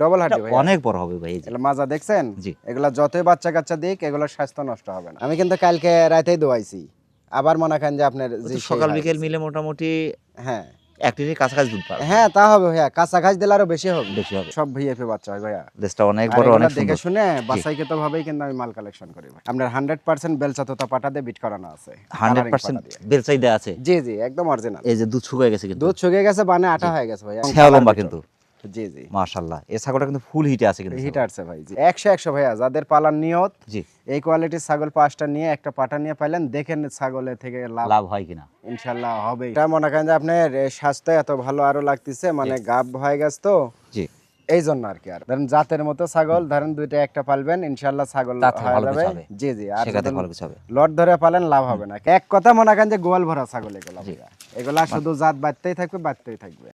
Double হাড্ডি ভাই, অনেক বড় হবে ভাই। এই যে এগুলা মাজা দেখছেন, জি এগুলা যতই বাচ্চা কাচ্চা দিক এগুলোর স্বাস্থ্য নষ্ট হবে না। আমি কিন্তু কালকে রাতেই দোয়াইছি, আবার মনে করেন যে আপনার ও তো সকাল বিকেল মিলে মোটামুটি হ্যাঁ 1 লিটারের কাছাকাছি দুধ পাবে। হ্যাঁ তা হবে ভাইয়া, কাঁচা ঘাস দিলে আরো বেশি হবে, বেশি হবে। সব ভিআইপি বাচ্চা হয় ভাইয়া। লেজটা অনেক আর বড়, এগুলা অনেক দেখে সুন্দর। শুনে বাছাইকৃত ভাবেই কিন্তু আমি মাল কালেকশন করি ভাই। আপনার 100% বেলচা তোতা পাটা দিয়ে বিট করানো আছে, 100% বেলচাই দেয়া আছে। জি জি একদম অরিজিনাল। এই যে দুধ শুকিয়ে গেছে কিন্তু, দুধ শুকিয়ে গেছে, বানে আটা হয়ে গেছে ভাইয়া, ছায়া লম্বা কিন্তু। জি জি মাশাআল্লাহ, এই ছাগলটা কিন্তু ফুল হিটে আছে কিন্তু। হিট আসছে ভাই, জি 100 ভাইয়া। যাদের পালার নিয়ত জি এই কোয়ালিটির ছাগল 5টা নিয়ে একটা পাটা নিয়ে পাইলেন, দেখেন ছাগলের থেকে লাভ হয় কিনা। ইনশাল্লাহ হবে। এটা মনে করেন যে আপনার স্বাস্থ্য এত ভালো আরো লাগতেছে, মানে গাব হয়ে গেছে তো জি এই জন্য আর কি। আর ধরেন জাতের মতো ছাগল ধরেন দুইটা একটা পালবেন, ইনশাল্লাহ ছাগল তাতে হয়ে ভালো যাবে। কিছু হবে। জি জি আর সেটাতে যদি ভালো কিছু হবে। লট ধরে পালেন লাভ হবে না। এক কথা মনে করেন যে গোয়াল ভরা ছাগল এগুলো জি। ভাইয়া, এগুলা শুধু জাত বাড়তেই থাকবে বাড়তেই থাকবে।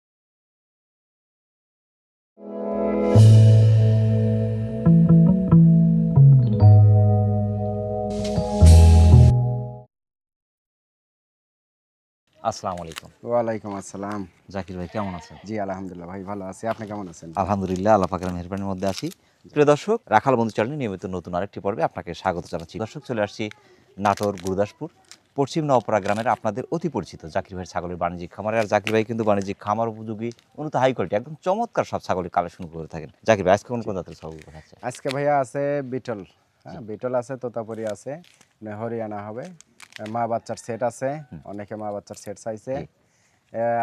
আসসালামু আলাইকুম। ওয়ালাইকুম আসসালাম। জাকির ভাই কেমন আছেন? জি আলহামদুলিল্লাহ ভাই ভালো আছি, আপনি কেমন আছেন? আলহামদুলিল্লাহ, আল্লাহ পাকের মেহেরবানির মধ্যে আছি। প্রিয় দর্শক, রাখাল বন্ধু চ্যানেলে নিয়মিত নতুন আরেকটি পর্বে আপনাকে স্বাগত জানাচ্ছি। দর্শক, চলে আসছি নাটোর গুরুদাসপুর পশ্চিম নওপাড়া গ্রামের আপনাদের অতি পরিচিত জাকির ভাইয়ের ছাগলের বাণিজ্যিক খামারে। আর জাকির ভাই কিন্তু বাণিজ্যিক খামার উপযোগী উন্নত হাই কোয়ালিটি একদম চমৎকার সব ছাগলের কালেকশন করে থাকেন। জাকির ভাই আজকে কোন কোন জাতের ছাগল দেখাচ্ছে? আজকে ভাইয়া আছে বিটল, হ্যাঁ বিটল আছে, তোতাপুরি আছে, হরিয়ানা হবে, মা বাচ্চার সেট আছে, অনেকে মা বাচ্চার সেট চাইছে,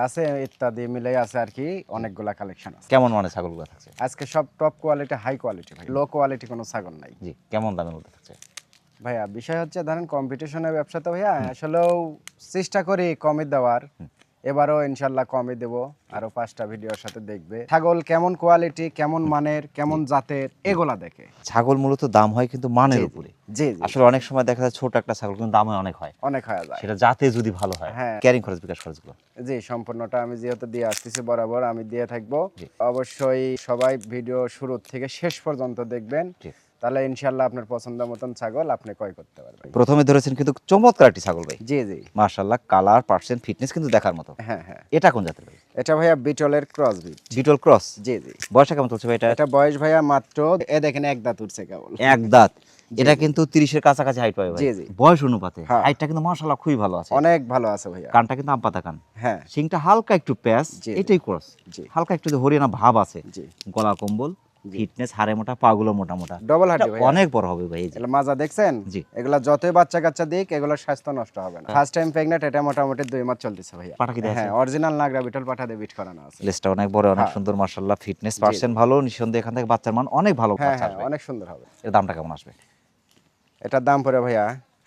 আছে ইত্যাদি মিলে আছে আর কি, অনেকগুলা কালেকশন আছে। কেমন মানে ছাগলগুলো থাকছে? আজকে সব টপ কোয়ালিটি হাই কোয়ালিটি ভাই, লো কোয়ালিটি কোনো ছাগল নাই। জি, কেমন দামের মধ্যে থাকছে? ভাইয়া বিষয় হচ্ছে ধরেন কম্পিটিশনের ব্যবসা তো ভাইয়া, আসলেও চেষ্টা করি কমই দেওয়ার, এবারও ইনশাল্লাহ কমই দেবো। আরো 5টা ভিডিওর সাথে দেখবে ছাগল কেমন কোয়ালিটি, কেমন মানের, কেমন জাতের, এগুলা দেখে। ছাগল মূলত দাম হয় কিন্তু মানের জি, উপরে। জি জি আসলে অনেক সময় দেখা যায় ছোট একটা ছাগল কিন্তু দামে অনেক হয়, অনেক হয়ে যায়। সেটা জাতে যদি ভালো হয়। হ্যাঁ। ক্যারিং খরচ, বিকাশ খরচগুলো জি সম্পূর্ণটা আমি যেহেতু দিয়ে আসতেছি বরাবর, আমি দিয়ে থাকবো। জি। অবশ্যই সবাই ভিডিও শুরু থেকে শেষ পর্যন্ত দেখবেন, জি। তাহলে ইনশাল্লাহ আপনার পছন্দ মতন ছাগল আপনি ক্রয় করতে পারবেন। প্রথমে ধরেছেন কিন্তু চমৎকার একটি ছাগল ভাই। জি জি মাশাআল্লাহ, কালার, পার্সেন্ট, ফিটনেস কিন্তু দেখার মতো। হ্যাঁ হ্যাঁ এটা কোন জাতের ভাই? এটা ভাইয়া বিটলের ক্রস বিট। বিটল ক্রস। জি জি বয়সটা কেমন চলছে ভাই এটা? এটা বয়স ভাইয়া মাত্র দেখেন এক দাঁত উঠছে কেবল। এক দাঁত। এটা কিন্তু 30-এর কাছাকাছি হাইট পাবে ভাই। জি, জি। বয়স অনুপাতে হ্যাঁ। হাইটটা কিন্তু মাশাআল্লাহ খুবই ভালো আছে। অনেক ভালো আছে ভাইয়া। কানটা কিন্তু আম পাতা কান। হ্যাঁ শিংটা হালকা একটু প্যাচ, জি, জি। এটাই ক্রস। জি হালকা একটু যে হরিয়ানা ভাব আছে। জি গলা কম্বল, ফিটনেস, হাড়ে মোটা, পাগুলো মোটা মোটা। ডবল হাড্ডি এটা ভাইয়া, অনেক বড় হবে ভাই। এই যে এগুলা মাজা দেখছেন, জি। এগুলা যতই বাচ্চা কাচ্চা দিক এগুলোর স্বাস্থ্য নষ্ট হবে না। ফার্স্ট টাইম প্রেগনেন্ট, এটা মোটামুটি 2 মাস চলতেছে ভাইয়া। পাটা কি দেয়া আছে? হ্যাঁ অরিজিনাল নাগরা বিটল পাঠা দিয়ে বিট করানো আছে। লেজটা অনেক বড়, অনেক হ্যাঁ। সুন্দর মাশাআল্লাহ। ফিটনেস, পার্সেন্ট ভালো, নিঃসন্দেহে এখান থেকে বাচ্চার মান অনেক ভালো হ্যাঁ বাচ্চা হ্যাঁ আসবে। অনেক সুন্দর হবে। এর দামটা কেমন আসবে? এটার দাম পড়ে ভাইয়া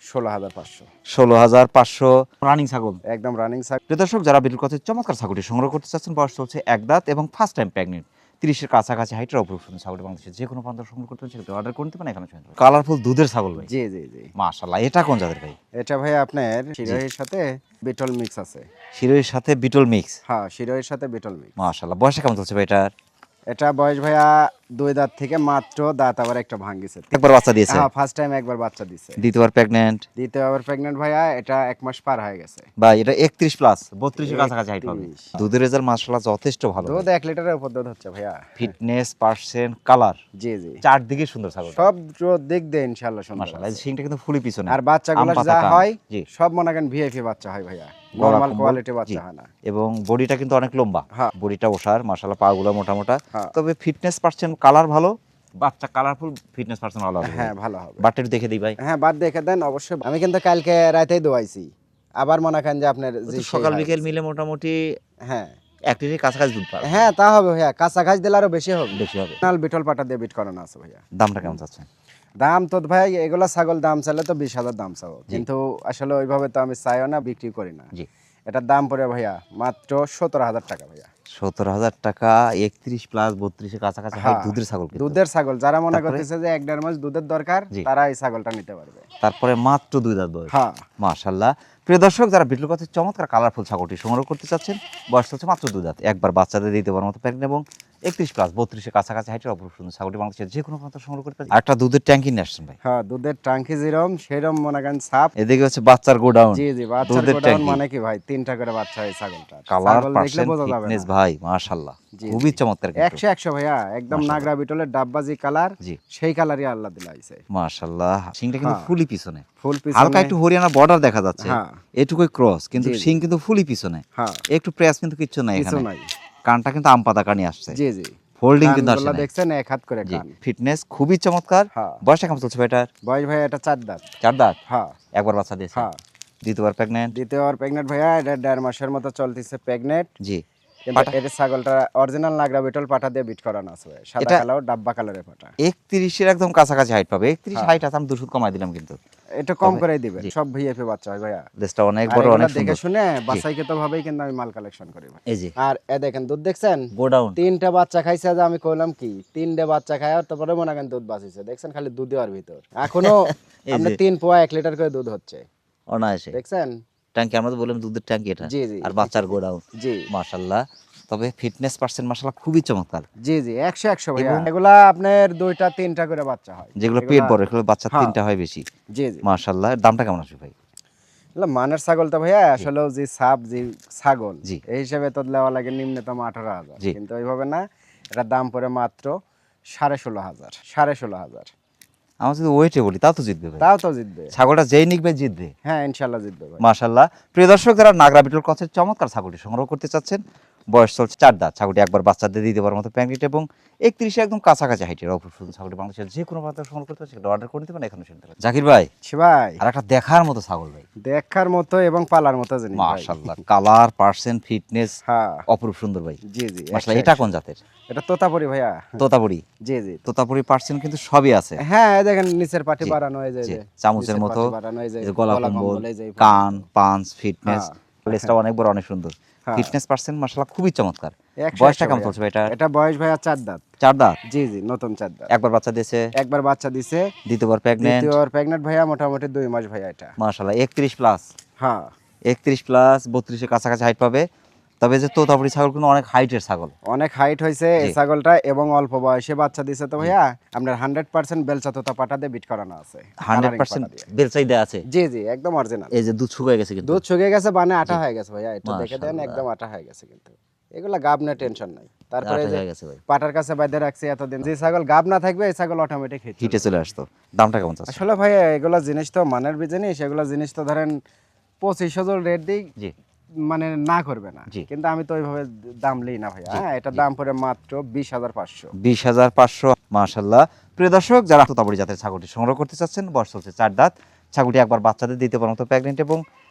16,500, 16,500 রানিং ছাগল। একদম রানিং ছাগল। প্রিয় দর্শক, যারা বিটুল কথার চমৎকার ছাগলটি সংগ্রহ করতে চাচ্ছেন, বয়স চলছে এক দাঁত এবং ফার্স্ট টাইম প্রেগনেন্ট, 30-এর কাছাকাছি হাইটের অপরূপ সুন্দর ছাগলটি বাংলাদেশে যে কোনো প্রান্ত সংগ্রহ করতে সেটা অর্ডার করতে পারেন এখানে। কালারফুল দুধের ছাগল ভাই। জি জি জি মাশাআল্লাহ, এটা কোন জাতের ভাই? এটা ভাইয়া আপনার শিরোহির সাথে বিটল মিক্স আছে। শিরোহির সাথে বিটল মিক্স। হ্যাঁ শিরোহির সাথে বিটল মিক্স। মাশাআল্লাহ, বয়সটা কেমন চলছে ভাই এটার? এটা বয়স ভাইয়া 2 দাঁত থেকে মাত্র দাঁত আবার একটা ভাঙিছে। একবার বাচ্চা দিয়েছে? হ্যাঁ ফার্স্ট টাইম একবার বাচ্চা দিছে। দ্বিতীয়বার প্রেগনেন্ট? দ্বিতীয়বার প্রেগনেন্ট ভাইয়া, এটা 1 মাস পার হয়ে গেছে। ভাই এটা 31 প্লাস, 32-এর কাছাকাছি হাইট পাবে। 31 দুধের রেজাল্ট মাশাআল্লাহ যথেষ্ট ভালো। দুধ 1 লিটারের উপর দুধ হচ্ছে ভাইয়া। ফিটনেস, পার্সেন্ট, কালার, জি জি চারদিকে সুন্দর ছাগল। সব দিক দিয়ে ইনশাআল্লাহ সুন্দর মাশাআল্লাহ, আছে। শিংটা কিন্তু ফুলি পিছনে। আর বাচ্চাগুলো আম পাতা যা কান। হয় জি। সব মনে করেন ভিআইপি বাচ্চা হয় ভাইয়া, গলা নরমাল কম্বল, কোয়ালিটি জি। বাচ্চা হয় না। এবং বডিটা কিন্তু অনেক লম্বা। হ্যাঁ। বডিটা ওসার মাশাআল্লাহ, পাগুলো মোটা মোটা। হ্যাঁ। তবে ফিটনেস, পার্সেন্ট, কালার ভালো। বাচ্চা কালারফুল, ফিটনেস, পার্সেন্ট ভালো হবে। হ্যাঁ ভালো হবে। বাটটা একটু দেখে দিই ভাই। হ্যাঁ বাদ দেখে দেন অবশ্যই। আমি কিন্তু কালকে রাতেই দোয়াইছি, আবার মনে করেন যে আপনার ও তো যে সকাল সেই বিকেল হয়। মিলে মোটামুটি হ্যাঁ 1 লিটারের কাছাকাছি দুধ পাবে। হ্যাঁ তা হবে ভাইয়া, কাঁচা ঘাস দিলে আরো বেশি হবে। বেশি হবে। নাল বিটল পাটা দিয়ে বিট করানো আছে ভাইয়া। দামটা কেমন চাচ্ছেন? দাম তো ভাই এগুলা ছাগল দাম চাইলে তো 20,000 দাম চাও, কিন্তু আসলে ওইভাবে তো আমি চাইও না, বিক্রি করি না। জি। এটার দাম পড়ে ভাইয়া মাত্র 17,000 টাকা ভাইয়া। 17,000 টাকা, 31 প্লাস 32-এর কাছাকাছি হাইট হ্যাঁ, দুধের ছাগল কিন্তু। দুধের ছাগল যারা মনে তারপরে? করতেছে যে 1-1.5 মাস দুধের দরকার, জি। তারা এই ছাগলটা নিতে পারবে। তারপরে মাত্র 2 দাঁত বয়স। হ্যাঁ মাশাআল্লাহ। প্রিয় দর্শক, যারা বিটুল কথার চমৎকার কালারফুল ছাগলটি সংগ্রহ করতে চাচ্ছেন, বয়স চলছে মাত্র 2 দাঁত, একবার বাচ্চাদের দিতে পারার মতো প্রেগনেন্ট এবং 31 প্লাস 32 কাছাকাছি হাইটের অপরূপ সুন্দর ছাগলটি বাংলাদেশের যে কোনো প্রান্ত সংগ্রহ করতে পারে। একটা দুধের ট্যাঙ্কি নিয়ে আসছেন ভাই। হ্যাঁ, দুধের ট্যাঙ্কি যেরকম সেরকম মনে করেন সাপ। এদিকে হচ্ছে বাচ্চার গোডাউন। জি জি, বাচ্চার দুধের গোডাউন ট্যাঙ্কি। মানে কি ভাই, 3টা করে বাচ্চা হয় ছাগলটা। কালার ছাগল দেখলে পার্সেন্ট বোঝা যাবে ফিটনেস না। ভাই মাশাআল্লাহ, জি, খুবই জি। চমৎকার কিন্তু। 100 ভাইয়া, একদম মাশাআল্লাহ। নাগরা বিটলের ডাব্বাজি কালার, জি সেই কালারই আল্লাহ দিলাইছে। মাশাআল্লাহ, সিংটা কিন্তু হ্যাঁ। ফুলি পিছনে, ফুল হালকা পিছনে। একটু হরিয়ানা বর্ডার দেখা যাচ্ছে, হ্যাঁ। এটুকুই ক্রস, কিন্তু জি, জি। সিং কিন্তু ফুলি পিছনে, হ্যাঁ, একটু প্রেস কিন্তু কিচ্ছু নাই কিছু এখানে। নাই। কানটা কিন্তু আম পাতা কানি আসছে, জি জি, ফোল্ডিং কিন্তু আসে কানগুলা নাই। দেখছেন এক হাত করে জি কান। ফিটনেস খুবই চমৎকার। হ্যাঁ। বয়সটা কেমন চলছে ভাই এটার? বয়স ভাই এটা 4 দাঁত। 4 দাঁত, হ্যাঁ একবার বাচ্চা দিয়েছে, হ্যাঁ। দ্বিতীয়বার প্রেগন্যান্ট। দ্বিতীয়বার প্রেগনেন্ট ভাইয়া, এটা 1.5 মাসের মতো চলতেছে প্রেগনেন্ট। জি কিন্তু পাটা? এটা ছাগলটা অরিজিনাল নাগরা বিটল পাঠা দিয়ে বিট করানো আছে ভাই। সাদা এটা- কালো ডাব্বা কালারের পাঠা। 31 এর একদম কাছাকাছি হাইট পাবে। 31 হ্যাঁ। হাইট আছে, আমি 2 কমাই দিলাম কিন্তু। এটা কম তবে- করেই দিবেন, জি। সব ভিএপি বাচ্চা হয় ভাইয়া। লেজটা অনেক আর বড়, এগুলা অনেক দেখে সুন্দর। শুনে বাচ্চাইকে তো ভাবেই কিন্তু আমি মাল কালেকশন করি ভাই। এই যে আর এ দেখেন দুধ দেখছেন, গোডাউন। 3টা বাচ্চা খাইছে, যে আমি কইলাম কি 3টে বাচ্চা খায় আর তারপরে মনে করেন দুধ বাঁচিছে। দেখছেন খালি দুধ দেওয়ার ভিতর এখনো এই আপনি যে। 3 পোয়া 1 লিটার করে দুধ হচ্ছে, অনায়াসে দেখছেন। ট্যাঙ্কি, আমরা তো বললাম দুধের ট্যাঙ্কি এটা, জি, জি। আর বাচ্চার গোডাউন। জি মাশাআল্লাহ, তবে ফিটনেস পার্সেন্ট মাশাআল্লাহ খুবই চমৎকার। জি জি, 100 ভাইয়া। এবং- এগুলা আপনার 2টা 3টা করে বাচ্চা হয়, যেগুলো পেট এগুলা- বড়, এগুলো বাচ্চা হ্যাঁ। 3টা হয় বেশি। জি জি। মাশাআল্লাহ, দামটা কেমন আসবে ভাই? এগুলা মানের ছাগল তো ভাইয়া, আসলে যে সাপ যে ছাগল জি। এই হিসাবে তো দেওয়া লাগে নিম্নতম 18,000, জি। কিন্তু ওইভাবে না, এটার দাম পড়ে মাত্র 16,500। 16,500 আমার যদি ওয়েটে বলি তাও তো জিতবে ভাই, তাও তো জিতবে। ছাগলটা যেই নিকবে জিতবে। হ্যাঁ ইনশাল্লাহ জিতবে ভাই। মাশাআল্লাহ, প্রিয় দর্শক, যারা নাগরা বিটল ক্রসের চমৎকার ছাগলটি সংগ্রহ করতে চাচ্ছেন, বয়স চলছে 4 দাঁত, ছাগলটি একবার বাচ্চাদের দিয়ে দেওয়ার মতো প্যাংরিট এবং 31 একদম কাছাকাছি হাইটের অপরূপ সুন্দর ছাগলটি বাংলাদেশের যে কোনো প্রান্তে সংগ্রহ করতে পারছে, অর্ডার করে দিতে পারেন, এখানে শুনতে পারেন। জাকির ভাই, ভাই আর একটা দেখার মতো ছাগল ভাই, দেখার মতো এবং পালার মতো জিনিস ভাই। মাশাআল্লাহ, কালার পার্সেন্ট ফিটনেস হ্যাঁ অপরূপ সুন্দর ভাই। জি জি, মাশাআল্লাহ, এটা কোন জাতের? এটা তোতাপুরি ভাইয়া। তোতাপুরি। জি জি। তোতাপুরি পার্সেন্ট কিন্তু সবই আছে। হ্যাঁ এই দেখেন নিচের পাটি জি, বাড়ানো হয়ে যায়, জি, যে চামচের নিচের মতো, পাটি বাড়ানো হয়ে যায়, এই যে গলা কম্বল, কম্বল এই যে এই কান, পাঞ্চ, ফিটনেস, হ্যাঁ। লেজটা অনেক বড়, অনেক সুন্দর। হ্যাঁ। ফিটনেস পার্সেন্ট মাশাআল্লাহ খুবই চমৎকার। 100 বয়সটা কেমন ভাইয়া। চলছে ভাই এটা? এটা বয়স ভাইয়া 4 দাঁত। 4 দাঁত, জি জি, নতুন 4 দাঁত। একবার বাচ্চা দিয়েছে, একবার বাচ্চা দিছে, দ্বিতীয়বার প্রেগন্যান্ট। দ্বিতীয়বার প্রেগনেন্ট ভাইয়া, মোটামুটি 2 মাস ভাইয়া এটা। মাশাআল্লাহ 31 প্লাস, হ্যাঁ 31 প্লাস 32 এর কাছাকাছি হাইট পাবে। তবে যে তোতাপুরি ছাগল কিন্তু অনেক হাইটের ছাগল। অনেক হাইট হয়েছে এই জি। ছাগলটা, এবং অল্প বয়সে বাচ্চা দিছে তো ভাইয়া। আপনার 100% বেলচা তোতা পাটা দিয়ে বিট করানো আছে, 100% পাটা দিয়ে। বেলচাই দেয়া আছে। জি জি, একদম অরিজিনাল। এই যে দুধ শুকিয়ে গেছে কিন্তু। দুধ শুকিয়ে গেছে, বানে আটা হয়ে গেছে ভাইয়া, এটা দেখে দেন, মাশাআল্লাহ। একদম আটা হয়ে গেছে কিন্তু। এগুলা গাব না, টেনশন নাই। তারপরে এই আটা যে হয়ে গেছে ভাই। পাটার কাছে বাইধে রাখছি এতদিন, যে ছাগল গাব না থাকবে এই ছাগল অটোমেটিক হিট হিটে চলে আসতো। দামটা কেমন চাচ্ছে? আসলে ভাইয়া এগুলা জিনিস তো মানের জিনিস, এগুলা জিনিস তো ধরেন 2500 রেট দিই, জি মানে না করবে না, জি। কিন্তু আমি তো ওইভাবে দাম লই না ভাইয়া। হ্যাঁ, এটা দাম পড়ে মাত্র 20,500। 20,500। মাশাআল্লাহ, প্রিয় দর্শক, যারা তোতাপুরি জাতের ছাগলটি সংগ্রহ করতে চাচ্ছেন, বয়স চলছে 4 দাঁত, ছাগলটি একবার বাচ্চাদের দিতে পারার মতো প্রেগনেন্ট এবং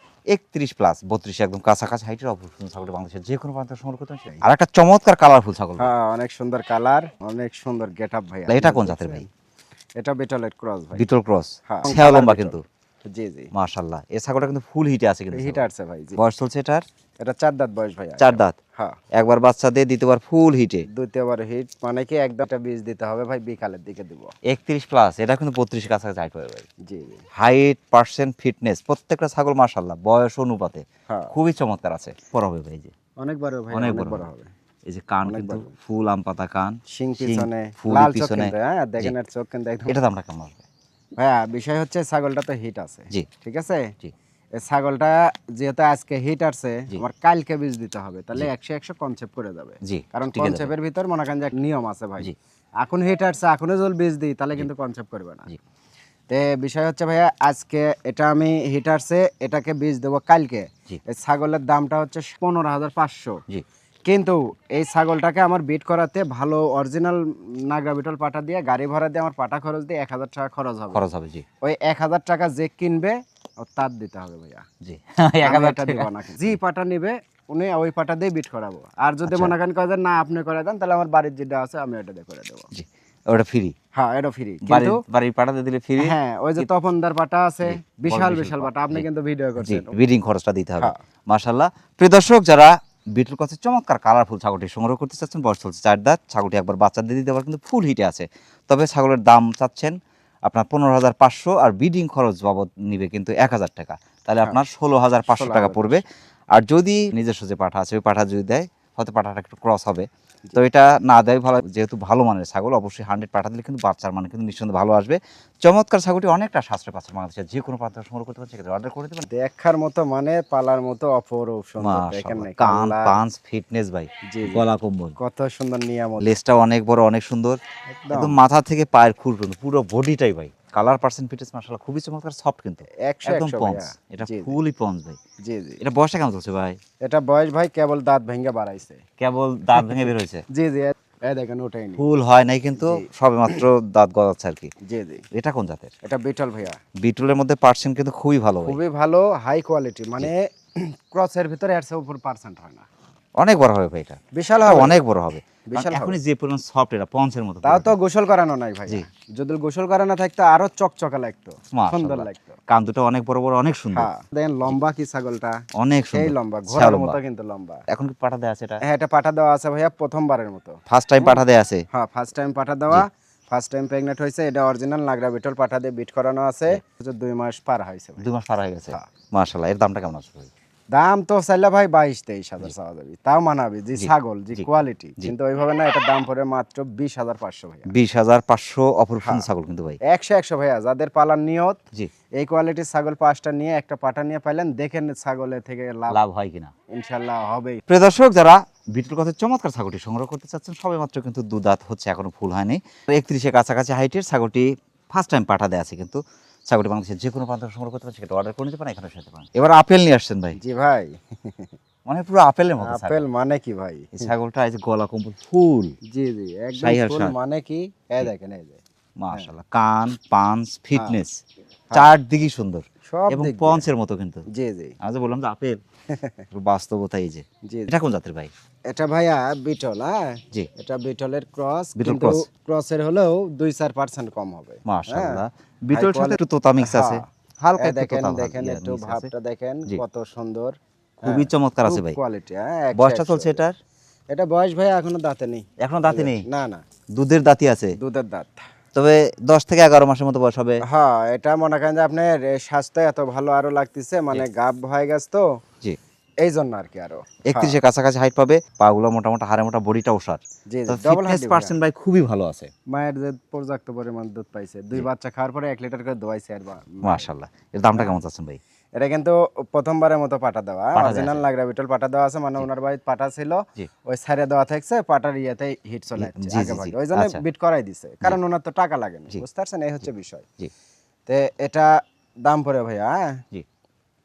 31 প্লাস 32 একদম কাছাকাছি হাইটের অপরূপ সুন্দর ছাগলটি বাংলাদেশের যে কোনো প্রান্তে সংগ্রহ করতে পারছেন। আর একটা চমৎকার কালারফুল ছাগল ভাই। হ্যাঁ, অনেক সুন্দর কালার, অনেক সুন্দর গেটআপ ভাইয়া। এটা কোন জাতের ভাই? এটা বিটলের ক্রস ভাই। বিটল ক্রস, হ্যাঁ, ছেয়া লম্বা বিটল। কিন্তু। জি জি, মাশাআল্লাহ, এই ছাগলটা কিন্তু ফুল হিটে আছে কিন্তু। হিট আসছে ভাই। জি, বয়স চলছে এটার এটা 4 দাঁত বয়স ভাইয়া। 4 দাঁত, হ্যাঁ, একবার বাচ্চা দিয়ে দ্বিতীয়বার ফুল হিটে। দ্বিতীয়বার হিট মানে কি একদম একটা বীজ দিতে হবে ভাই, বিকালের দিকে দিব। 31 প্লাস, এটা কিন্তু 32 এর কাছাকাছি হাইট পাবে ভাই। জি জি। হাইট পার্সেন্ট ফিটনেস প্রত্যেকটা ছাগল মাশাআল্লাহ বয়স অনুপাতে হ্যাঁ, খুবই চমৎকার আছে। বড় হবে ভাই, যে অনেক বড় ভাই, অনেক অনেক বড় বড় হবে। এই যে কান অনেক কিন্তু বড়। ফুল আম পাতা কান, শিং পিছনে, ফুল লাল চোখ পিছনে। কিন্তু, হ্যাঁ দেখেন এর চোখ কিন্তু একদম। এটা দামটা কেমন আসবে? ভাইয়া বিষয় হচ্ছে ছাগলটা তো হিট আছে, জি ঠিক আছে। জি এই ছাগলটা যেহেতু আজকে হিট আসছে, জি। আমার কালকে বীজ দিতে হবে, তাহলে 100 কনসেপ্ট করে যাবে। জি, কারণ ঠিক আছে ভাই। কনসেপ্টের ভিতর মনে করেন যে একটা নিয়ম আছে ভাই। জি। এখন হিট আসছে, এখনো যদি বীজ দিই তাহলে কিন্তু কনসেপ্ট করবে না। জি। তে বিষয় হচ্ছে ভাইয়া, আজকে এটা আমি হিট আসছে, এটাকে বীজ দেবো কালকে। জি। এই ছাগলের দামটা হচ্ছে 15,500। জি কিন্তু এই ছাগলটাকে আমার বিট করাতে ভালো অরিজিনাল নাগরা বিটল পাটা দিয়ে গাড়ি ভাড়া দিয়ে আমার পাটা খরচ দিয়ে 1,000 টাকা খরচ হবে। খরচ হবে। জি ওই 1,000 টাকা যে কিনবে ও তার দিতে হবে ভাইয়া। জি আমি 1000 এটা দিব না, জি পাটা নিবে উনি ওই পাটা দিয়ে বিট করাবো। আর যদি আচ্ছা। মনে করেন করেন না আপনি করে দেন, তাহলে আমার বাড়ির যেটা আছে আমি এটা দিয়ে করে দেবো। জি, ওটা ফ্রি। হ্যাঁ, এটা ফ্রি। বাড়ির কিন্তু বাড়ির পাঠাতে দিলে ফ্রি। হ্যাঁ, ওই যে তপনদার পাটা আছে, জি, বিশাল বড় বিশাল বিশাল পাটা, আপনি জি। কিন্তু ভিডিও জি, করছেন। ব্রিডিং খরচটা দিতে হবে। হ্যাঁ। মাশাআল্লাহ, প্রিয় দর্শক, যারা বিটল কাছে চমৎকার কালারফুল ছাগলটি সংগ্রহ করতে চাচ্ছেন, বয়স চলছে 4 দাঁত, ছাগলটি একবার বাচ্চা দিয়ে দিতে পারে কিন্তু ফুল হিটে আছে। তবে ছাগলের দাম চাচ্ছেন আপনার 15,500, আর ব্রিডিং খরচ বাবদ নিবে কিন্তু 1,000 টাকা, তাহলে আপনার 16,500 টাকা পড়বে। আর যদি নিজস্ব যে পাঠা আছে ওই পাঠা যদি দেয়, হয়তো পাঠাটা একটু ক্রস হবে, তো এটা না দেয় ভালো, যেহেতু ভালো মানের ছাগল, অবশ্যই 100 পাঠা দিলে কিন্তু বাচ্চার মানে কিন্তু নিঃসন্দেহে ভালো আসবে। চমৎকার ছাগলটি অনেকটা সাশ্রয় পাচ্ছে বাংলাদেশের যে কোনো প্রান্ত সংগ্রহ করতে পারছে, অর্ডার করে দেবেন। দেখার মতো মানে পালার মতো অপরূপ সুন্দর, দেখেন মাশাআল্লাহ, না কান কালার, পাঁচ ফিটনেস ভাই, জি, জি। গলা কম্বল, কত সুন্দর নিয়ামত, লেজটা অনেক বড়, অনেক সুন্দর, একদম একদম মাথা থেকে পায়ের খুর পর্যন্ত পুরো বডিটাই ভাই কালার পার্সেন্ট ফিটনেস মাশাআল্লাহ খুবই চমৎকার, সফট কিন্তু 100 একদম 100 পঞ্চ, ভাইয়া। এটা জি, জি। ফুলই পঞ্চ ভাই। জি, জি। এটা বয়সটা কেমন চলছে ভাই? এটা বয়স ভাই কেবল দাঁত ভেঙে বাড়াইছে। কেবল দাঁত ভেঙে বের হয়েছে, জি, জি। এই দেখেন ওঠাইনি। ফুল হয় নাই কিন্তু জি। সবেমাত্র দাঁত গজাচ্ছে আর কি। জি, জি। এটা কোন জাতের? এটা বিটল ভাইয়া। বিটলের মধ্যে পার্সেন্ট কিন্তু খুবই ভালো ভাই, খুবই ভালো, হাই কোয়ালিটি, মানে ক্রসের ভিতরে এর চেয়ে উপর পার্সেন্ট হয় না। অনেক বড় হবে ভাই, এটা বিশাল এটা হবে, অনেক বড় হবে। বিশাল হবে। এখনই যে পরিমাণ সফট, এটা পঞ্চের মতো তাও তো পুরোটা। গোসল করানো নাই ভাই। জি। যদি গোসল করানো থাকতো আরো চকচকা লাগতো, সুন্দর মাশাআল্লাহ, লাগতো। কান দুটো অনেক বড় বড়, অনেক সুন্দর, হ্যাঁ, দেখেন লম্বা কি ছাগলটা, অনেক সেই সুন্দর, লম্বা, ছায়া ঘোড়ার লম্বা। মতো কিন্তু লম্বা। এখন কি পাঠা দেয়া আছে এটা? হ্যাঁ, এটা পাঠা দেওয়া আছে ভাইয়া প্রথমবারের মতো। ফার্স্ট টাইম পাঠা দেয়া আছে? হ্যাঁ, ফার্স্ট টাইম পাঠা দেওয়া, ফার্স্ট টাইম প্রেগনেন্ট হয়েছে। এটা অরিজিনাল নাগরা বিটল পাঠা দিয়ে বিট করানো আছে। 2 মাস পার হয়েছে ভাই। 2 মাস পার হয়ে গেছে। হ্যাঁ। মাশাআল্লাহ, এর দামটা কেমন আছে ভাই? দাম তো চাইলে ভাই 22-23 হাজার চাওয়া যাবে, তাও মানাবে, যে জি, ছাগল যে জি, কোয়ালিটি, জি। কিন্তু ওইভাবে না। এটার দাম পড়ে মাত্র 20,500 ভাইয়া। 20,500 অপরূপ সুন্দর হ্যাঁ। ছাগল কিন্তু ভাই। 100 ভাইয়া, যাদের পালার নিয়ত জি, এই কোয়ালিটির ছাগল 5টা নিয়ে একটা পাঠা নিয়ে পাইলেন, দেখেন ছাগলের থেকে লাভ লাভ হয় কিনা। ইনশাল্লাহ হবেই। প্রিয় দর্শক, যারা বিটল কথার চমৎকার ছাগলটি সংগ্রহ করতে চাচ্ছেন, সবেমাত্র কিন্তু দুদাঁত হচ্ছে, এখনো ফুল হয়নি। 31-এর কাছাকাছি হাইটের ছাগলটি ফার্স্ট টাইম পাঠা দেয়া আছে, কিন্তু ছাগলটি বাংলাদেশের যে কোনো প্রান্ত থেকে সংগ্রহ করতে পারছে, সেটা অর্ডার করে নিতে পারেন, এখানে সাথে পারেন। এবার আপেল নিয়ে আসছেন ভাই, জি ভাই, মানে পুরো আপেলের মতো ছাগল। আপেল মানে কি ভাই? এই ছাগলটা এই যে গলা কম্বল ফুল, জি, জি, একদম শাহিয়ার ফুল ষাঁড়। মানে কি? এই জি। দেখেন, এই যে মাশাআল্লাহ, কান পাঁচ ফিটনেস হ্যাঁ। চারদিকেই সুন্দর সব এবং দিক দিয়ে। পঞ্চের মতো কিন্তু। জি, জি, আমি যে বললাম যে আপেল, একটু বাস্তবতা এই যে। জি। এটা কোন জাতের ভাই? এটা ভাইয়া বিটল, হ্যাঁ। জি, এটা বিটলের ক্রস, বিটল কিন্তু ক্রস। ক্রসের হলেও 2-4% কম হবে। মাশাআল্লাহ, হ্যাঁ। বিটল High সাথে quality- একটু তোতা মিক্স আছে, হ্যাঁ। হালকা এই একটু দেখেন, তোতা দেখেন একটু মিক্স আছে। ভাবটা দেখেন, জি। কত সুন্দর, খুবই হ্যাঁ, চমৎকার আছে খুব ভাই। কোয়ালিটি, হ্যাঁ, 100 বয়সটা 100 চলছে এটার? এটা বয়স ভাইয়া এখনো দাঁতে নেই। এখনো দাঁতে নেই? না, না, দুধের দাঁতই আছে, দুধের দাঁত। তবে 10 থেকে 11 মাসের মতো বয়স হবে। হ্যাঁ, এটা মনে করেন যে আপনার স্বাস্থ্য এত ভালো আরো লাগতেছে, মানে গাব হয়ে গেছে তো, জি, এই জন্য আর কি আরো। 31-এর কাছাকাছি হাইট পাবে, পাগুলো মোটামুটি হাড়ে মোটা, বডিটা ওষার। জি, তো জি, ডবল ফিটনেস হাড্ডি পার্সেন্ট ভাই খুবই ভালো আছে। মায়ের যে পর্যাপ্ত পরিমাণ দুধ পাইছে, 2 বাচ্চা খাওয়ার পরে 1 লিটার করে দোয়াইছে আর মাশাআল্লাহ, এর দামটা কেমন চাচ্ছেন ভাই? এটা কিন্তু প্রথমবারের মতো পাটা দেওয়া, পাঠা দেয়া অরিজিনাল আছে। নাগরা বিটল পাটা দেওয়া আছে, মানে ওনার বাড়িতে পাটা ছিল, জি। ওই সাইডে দেওয়া থাকছে, পাটার ইয়েতে হিট চলে যাচ্ছে জি, জি, আগে জি। ভাগে, ওই জন্য আচ্ছা। বিট করাই দিছে, কারণ ওনার তো টাকা লাগে না, জি। বুঝতে পারছেন, এই হচ্ছে বিষয়। জি, তে এটা দাম পড়ে ভাইয়া, হ্যাঁ, জি।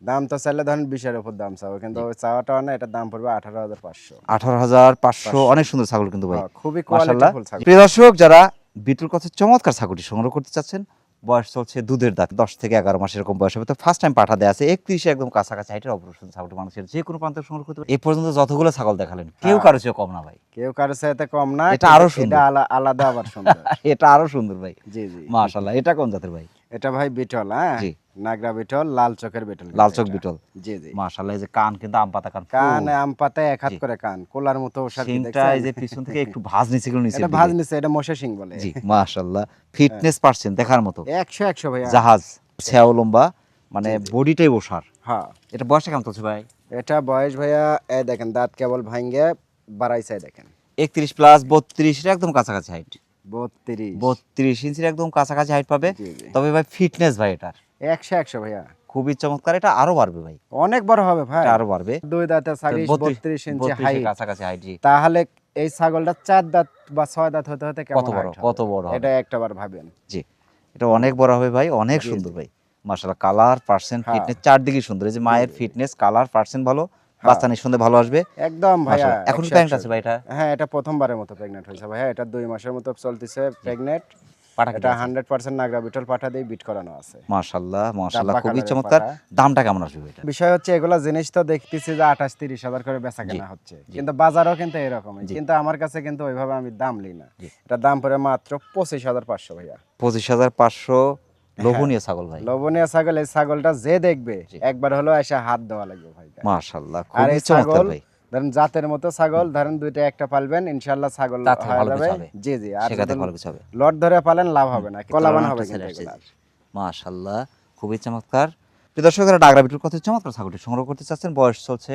দাম তো চাইলে ধরেন 20-এর উপর দাম চাও, কিন্তু ওই চাওয়াটা না, এটার দাম পড়বে 18,500। 18,500, অনেক সুন্দর ছাগল কিন্তু ভাই। হ্যাঁ, খুবই মাশাআল্লাহ। কোয়ালিটিফুল ছাগল। প্রিয় দর্শক, যারা বিটুল কথার চমৎকার ছাগলটি সংগ্রহ করতে চাচ্ছেন, বয়স চলছে দুধের দাঁত, 10 থেকে 11 মাস এরকম বয়স হবে, তো ফার্স্ট টাইম পাঠা দেয়া আছে, 31-এ একদম কাছাকাছি হাইটের অপারেশন ছাগলটি মানুষের যে কোনো প্রান্তে সংগ্রহ করতে পারে। এই পর্যন্ত যতগুলো ছাগল দেখালেন, কেউ কারো চেয়ে কম না ভাই। কেউ কারো চাইতে কম না, এটা আরো কিন্তু সুন্দর। এটা আলাদা আবার সুন্দর। এটা আরো সুন্দর ভাই। জি, জি। মাশাআল্লাহ, এটা কোন জাতের ভাই? এটা ভাই বিটল, হ্যাঁ, জি। নাগরা বিটল, লাল চোখের বিটল, লাল চোখ এটা। বিটল। জি, জি। মাশাআল্লাহ, এই যে কান কিন্তু আম পাতা কান, কান ফুল। আম পাতায় 1 হাত জি। করে কান, কোলার মতো ওষার, কি শিংটা দেখছেন? এই যে পিছন থেকে একটু ভাঁজ নিচে গুলো নিচে এটা ভাজ নিছে, এটা মশা সিং বলে। জি, মাশাআল্লাহ, ফিটনেস পার্সেন্ট দেখার মতো, 100 ভাইয়া। জাহাজ ছাও লম্বা, মানে জি, জি। বডিটাই ওষার। হ্যাঁ, এটা বয়সটা কেমন চলছে ভাই? এটা বয়স ভাইয়া, এই দেখেন দাঁত কেবল ভাঙ্গে বাড়াইছে, দেখেন 31 প্লাস 32 এর একদম কাছাকাছি হাইট, 32। 32 ইঞ্চির একদম কাছাকাছি হাইট পাবে। জি, জি। তবে ভাই ফিটনেস ভাই এটার 100 ভাইয়া, খুবই চমৎকার, এটা আরো বাড়বে ভাই, অনেক বড় হবে ভাই, এটা আরো বাড়বে। 2 দাঁতে 32 ইঞ্চি 32 এর হাইট, কাছাকাছি হাইট। জি, তাহলে এই ছাগলটা 4 দাঁত বা 6 দাঁত হতে হতে কেমন কত বড়, height হবে? কত বড় হবে। এটা একটাবার ভাবেন। জি, এটা অনেক বড় হবে ভাই, অনেক জি, সুন্দর জি। ভাই। মাশাআল্লাহ, কালার পার্সেন্ট হ্যাঁ। ফিটনেস চারদিকে সুন্দর, এই যে মায়ের ফিটনেস কালার পার্সেন্ট ভালো, হ্যাঁ। বাচ্চা নিঃসন্দেহে ভালো আসবে। একদম ভাইয়া, মাশাআল্লাহ। এখন 100 প্যান্ট আছে ভাই এটা? হ্যাঁ, এটা প্রথমবারের মতো প্রেগনেন্ট হয়েছে ভাইয়া, এটা 2 মাসের মতো চলতেছে প্রেগনেন্ট। পাঠা এটা 100% নাগরা বিটল পাঠা দিয়ে বিট করানো আছে। মাশাআল্লাহ, মাশাআল্লাহ, ডাব্বা খুবই কালারের চমৎকার। পাঠা। দামটা কেমন আসবে ভাই এটা? বিষয় হচ্ছে এগুলা জিনিস তো দেখতেছি যে 28-30 হাজার করে বেচা কেনা হচ্ছে, কিন্তু বাজারও কিন্তু এরকমই, কিন্তু আমার কাছে কিন্তু ওইভাবে আমি দাম লই না। এটা দাম পড়ে মাত্র 25,500 ভাইয়া। 25,500, লোভনীয় ছাগল ভাই। লবণীয় ছাগল, এই ছাগলটা যে দেখবে একবার হলো এসে হাত দেওয়া লাগবে ভাই। মাশাআল্লাহ, আর খুবই এই চমৎকার ছাগল ভাই। ধরেন জাতের মতো ছাগল, ধরেন 2টা একটা পালবেন, ইনশাআল্লাহ ছাগল তার থেকে হয়ে ভালো যাবে। কিছু হবে। জি, জি। আর সেখানে যদি ভালো কিছু হবে। লট ধরে পালেন লাভ হবে না, কলাবান হবে কিন্তু আসছে এগুলা। জি। মাশাআল্লাহ, খুবই চমৎকার। প্রিয় দর্শকেরা, নাগরা বিটুল কথা চমৎকার ছাগলটি সংগ্রহ করতে চাচ্ছেন, বয়স চলছে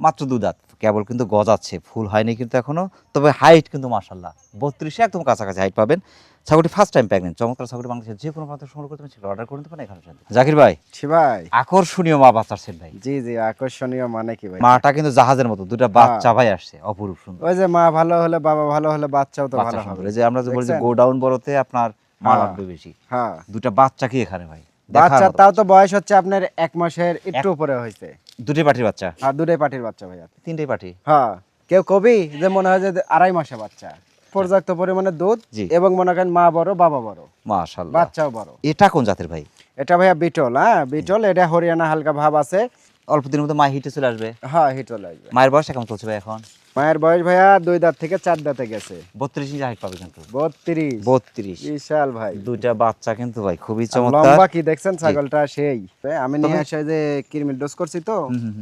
মাত্র 2 দাঁত, কেবল কিন্তু গজাচ্ছে, ফুল হয়নি কিন্তু এখনো, তবে হাইট কিন্তু মাশাআল্লাহ 32 একদম কাছাকাছি হাইট পাবেন। ছাগলটি ফার্স্ট টাইম প্রেগনেন্ট, চমৎকার ছাগলটি বাংলাদেশের যে কোনো প্রান্ত সংগ্রহ করতে পারেন, অর্ডার করে নিতে পারেন এখানে। জাকির ভাই, ছি ভাই, আকর্ষণীয় মা বাচ্চার সেট ভাই। জি জি, আকর্ষণীয় মানে কি ভাই? মাটা কিন্তু জাহাজের মতো, দুটা বাচ্চা ভাই আসছে, অপরূপ সুন্দর। ওই যে মা ভালো হলে বাবা ভালো হলে বাচ্চাও তো বাচ্চা ভালো সুন্দর, হবে। এই যে আমরা যে বলি যে দেখছেন? গোডাউন বড়তে আপনার মা হ্যাঁ। লাগবে বেশি, হ্যাঁ, দুটা বাচ্চা কি এখানে ভাই বাচ্চা দেখার মতো। তাও তো বয়স হচ্ছে আপনার 1 মাসের একটু উপরে হয়েছে। দুটি পাটির বাচ্চা, আর দুটাই পাটির বাচ্চা ভাইয়া। তিনটেই পাটি। হ্যাঁ, কেউ কবি যে মনে হয় যে 2.5 মাসে বাচ্চা, পর্যাপ্ত পরিমাণে দুধ, জি। এবং মনে করেন মা বড় বাবা বড়, মাশাআল্লাহ। বাচ্চাও বড়। এটা কোন জাতের ভাই? এটা ভাইয়া বিটল। হ্যাঁ, বিটল, এটা হরিয়ানা হালকা ভাব আছে। অল্প দিনের মধ্যে মা হিটে চলে আসবে। হ্যাঁ, হিট চলে আসবে। মায়ের বয়স কেমন চলছে ভাই এখন? মায়ের বয়স ভাইয়া 2 দাঁত থেকে 4 দাঁতে গেছে। 32 ইঞ্চি হাইট পাবে কিন্তু। 32, 32 বিশাল ভাই। দুইটা বাচ্চা কিন্তু ভাই খুবই আর চমৎকার। লম্বা কি দেখছেন ছাগলটা, সেই আমি নিয়ে আসে যে কিরমির ডোজ করছি তো,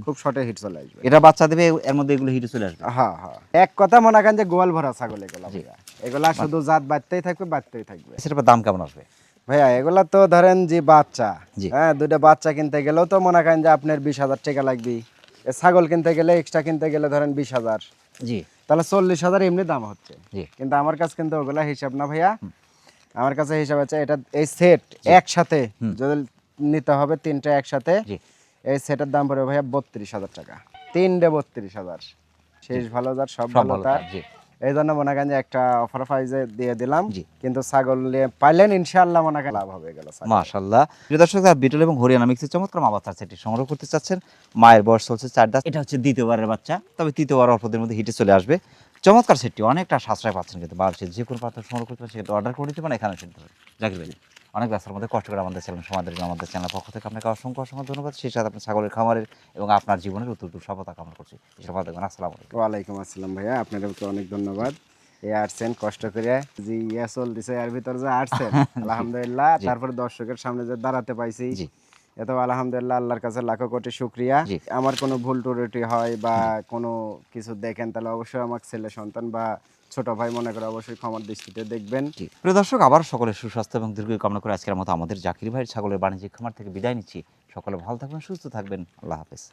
খুব শর্টে হিট চলে আসবে। এটা বাচ্চা দেবে, এর মধ্যে এগুলো হিটে চলে আসবে। হ্যাঁ হ্যাঁ, এক কথা মনে করেন যে গোয়াল ভরা ছাগল এগুলা ভাইয়া। এগুলা শুধু জাত বাড়তেই থাকবে, বাড়তেই থাকবে। সেটার দাম কেমন আসবে ভাইয়া এগুলা তো ধরেন যে বাচ্চা, জি। হ্যাঁ, দুটো বাচ্চা কিনতে গেলেও তো মনে করেন যে আপনার 20,000 টাকা লাগবে। এ ছাগল কিনতে গেলে, এক্সট্রা কিনতে গেলে ধরেন 20,000, জি তাহলে 40,000 এমনি দাম হচ্ছে। জি। কিন্তু আমার কাছে কিন্তু ওগুলা হিসাব না ভাইয়া, আমার কাছে হিসাব আছে এটা এই সেট একসাথে যদি নিতে হবে, 3টা একসাথে, জি। এই সেটের দাম পড়বে ভাইয়া 32,000 টাকা। 3টে 32,000, শেষ ভালো যার সব সব ভালো ভালো তার। তার, জি। এই জন্য মনে করেন যে একটা অফার প্রাইজে দিয়ে দিলাম। জি। কিন্তু ছাগল নিয়ে পাইলেন ইনশাআল্লাহ মনে করেন লাভ হবে গেল। মাশাআল্লাহ। প্রিয় দর্শক, যারা বিটল এবং হরিয়ানা মিক্সের চমৎকার মা বাচ্চার সেটটি সংগ্রহ করতে চাচ্ছেন, মায়ের বয়স চলছে 4 দাঁত, এটা হচ্ছে দ্বিতীয়বারের বাচ্চা, তবে তৃতীয়বার অল্প দিনের মধ্যে হিটে চলে আসবে। চমৎকার সেটটি অনেকটা সাশ্রয় পাচ্ছেন কিন্তু, বাংলাদেশের যে কোনো প্রান্ত সংগ্রহ করতে পারেন, সেটা অর্ডার করে দিতে পারেন এখানে সেটা। জাকির ভাই, অনেক ব্যস্তার মধ্যে কষ্ট করে আমাদের চ্যানেল সময় দেবেন, আমাদের চ্যানেল পক্ষ থেকে আপনাকে অসংখ্য অসংখ্য ধন্যবাদ। সেই সাথে আপনার ছাগলের খামারের এবং আপনার জীবনের উত্তর সফলতা কামনা করছি। এসব ভালো থাকবেন, আসসালামু আলাইকুম। ওয়ালাইকুম আসসালাম ভাইয়া, আপনাদেরকে অনেক ধন্যবাদ। এই আসছেন কষ্ট করে, জি ইয়া চলতেছে এর ভিতর যে আসছেন, আলহামদুলিল্লাহ। তারপর দর্শকের সামনে যে দাঁড়াতে পাইছি, জি। এত আলহামদুলিল্লাহ, আল্লাহর কাছে লাখো কোটি শুকরিয়া। জি। আমার কোনো ভুল ত্রুটি হয় বা কোনো কিছু দেখেন, তাহলে অবশ্যই আমার ছেলে সন্তান বা ছোট ভাই মনে করে অবশ্যই ক্ষমার দৃষ্টিতে দেখবেন। জি। প্রিয় দর্শক, আবার সকলের সুস্বাস্থ্য এবং দীর্ঘ কামনা করে আজকের মতো আমাদের জাকির ভাইয়ের ছাগলের বাণিজ্যিক খামার থেকে বিদায় নিচ্ছি। সকলে ভালো থাকবেন, সুস্থ থাকবেন, আল্লাহ হাফেজ।